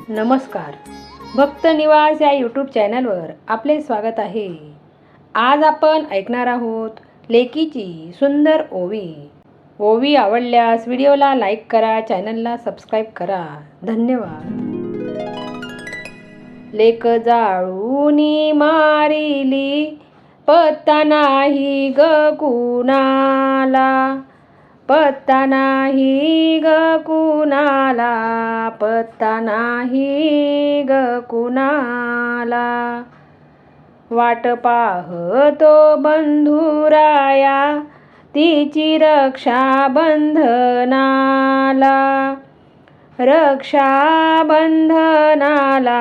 नमस्कार. भक्त निवास या यूट्यूब चॅनलवर आपले स्वागत आहे. आज आपण ऐकणार आहोत लेकीची सुंदर ओवी. ओवी आवडल्यास व्हिडिओला लाईक करा, चॅनलला सबस्क्राईब करा. धन्यवाद. लेक जाळूनी मारिली पत्ता नाही ग कुणाला, पत्ता नाही ग कुणाला, पत्ता नाही ग कुणाला. वाट पाहतो बंधुराया तिची रक्षा बंधनाला, रक्षा बंधनाला,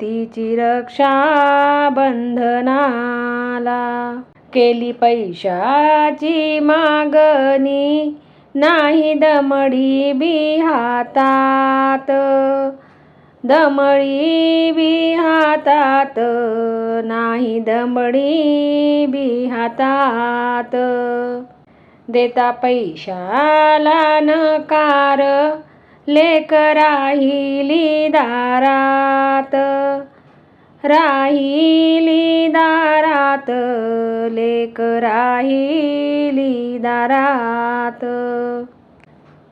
तिची रक्षा बंधनाला. केली पैशाची मागणी नाही दमडी बी हातात, दमडी बी हातात, नाही दमडी बी हातात. देता पैशाला नकार लेक राहिली दारात, राहिली दारात, लेक राहिली दारात.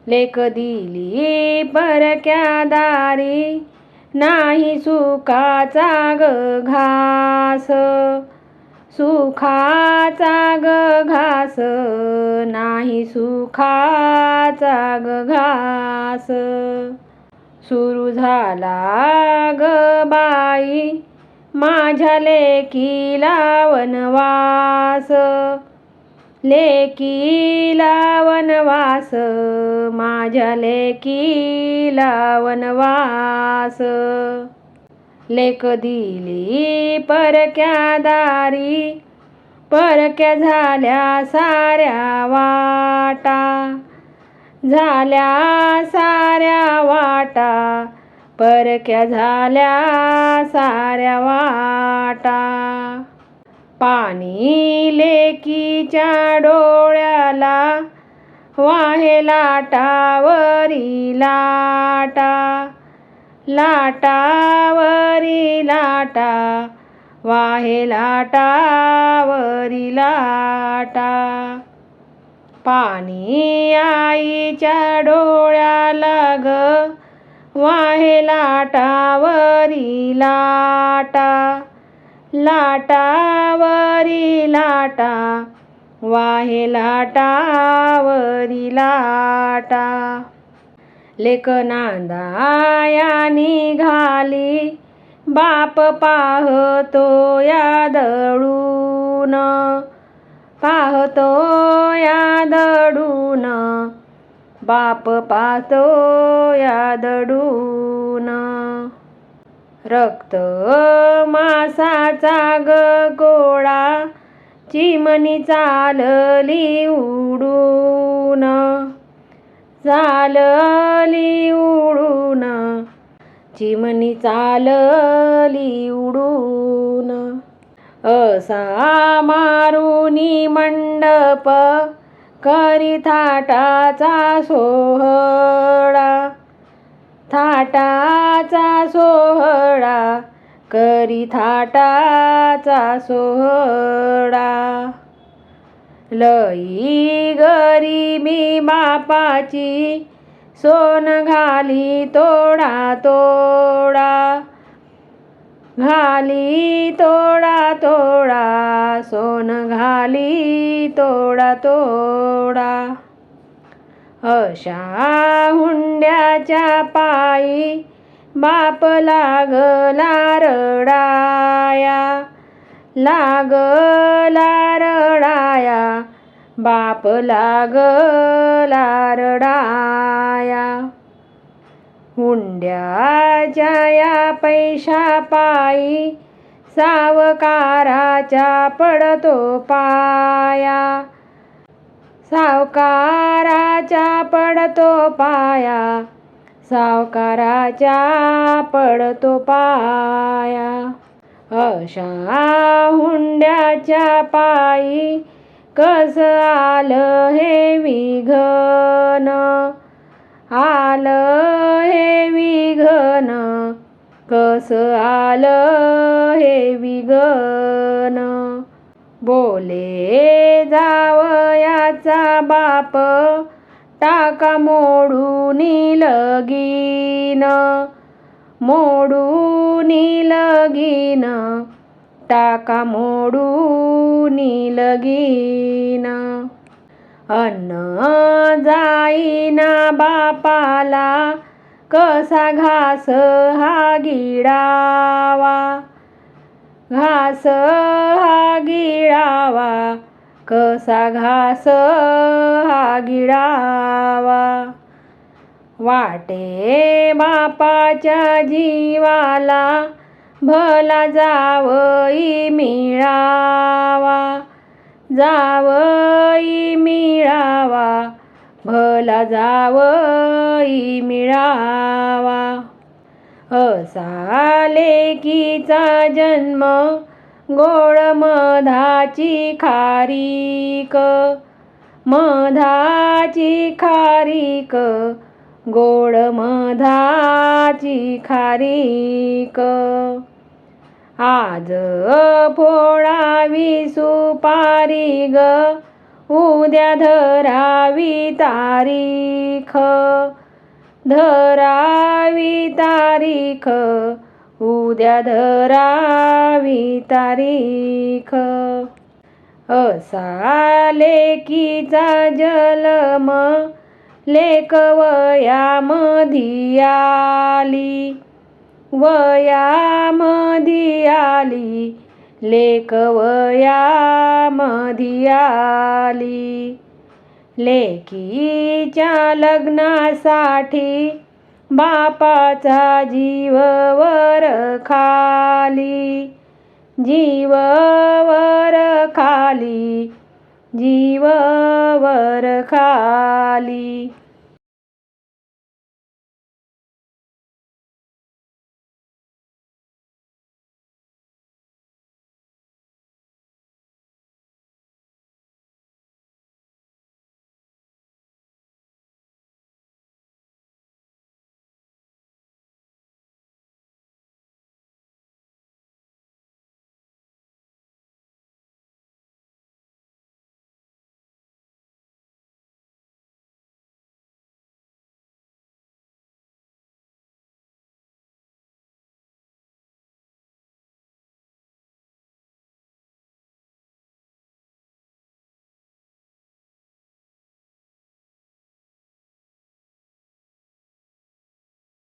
लेक दिली परक्या दारी नाही सुखाचा ग घास, सुखाचा ग घास, नाही सुखाचा ग घास. सुरू झाला ग बाई माझ्या लेकीला वनवास, लेकीला वनवास, माझ्या लेकीला वनवास. लेक दिली परक्या दारी परक्या झाल्या साऱ्या वाटा, झाल्या साऱ्या वाटा, परक्या झाल्या साऱ्या वाटा. पाणी लेकीच्या डोळ्याला वाहे लाटावरी लाटा, लाटावरी लाटा, वाहे लाटावरी लाटा. पाणी आईच्या डोळ्याला ग वाहे लाटावरी लाटा, लाटावरी लाटा, वाहे लाटावरी लाटा. लेक नांदाया निघाली बाप पाहतो या दडून, पाहतो या दडून, बाप पाहतो या दडून. रक्त मासाचा ग गोळा चिमणी चालली उडून, चालली उडून, चिमणी चालली उडून. असा मारुनी मंडप करी थाटाचा सोहळा, थाटाचा सोहळा, करी थाटाचा सोहळा. लई गरिबी बापाची सोन घाली तोडा तोडा, घाली तोडा तोडा, सोन घाली तोडा तोडा. अशा हुंड्याच्या पायी बाप लागला रडाया, लागला रडाया, बाप लागला रडाया. हुंड्याच्या या पैशा पायी सावकाराच्या पडतो पाया, सावकाराच्या पडतो पाया, सावकाराच्या पडतो पाया. अशा हुंड्याच्या पायी कस आलं हे विघन, आलं हे विघन, कस आलं हे विघन. बोले जावयाचा बाप, टाका मोडून लगीन. मोडून लगीन, टाका मोडून लगीन. अन्न जाईना बापाला, कसा घास हा गिळावा. घास हा गिळावा, कसा घास हा गिळावा. वाटे बापाच्या जीवाला, भला जावई मिळावा. जावई मिळावा, भला जावई मिळावा. असा लेकीचा जन्म, गोड मधाची खारीक. मधाची खारीक, गोड मधाची खारीक. आज फोडावी सुपारी ग, उद्या धरावी तारीख. धरावी तारीख, उद्या धरावी तारीख. असा लेकीचा जन्म, लेक वयामधी आली. वयामधी आली, लेक वयामधी आली. लेकीच्या लग्नासाठी, बापाचा जीव वर खाली. जीव वर खाली, जीव वर खाली.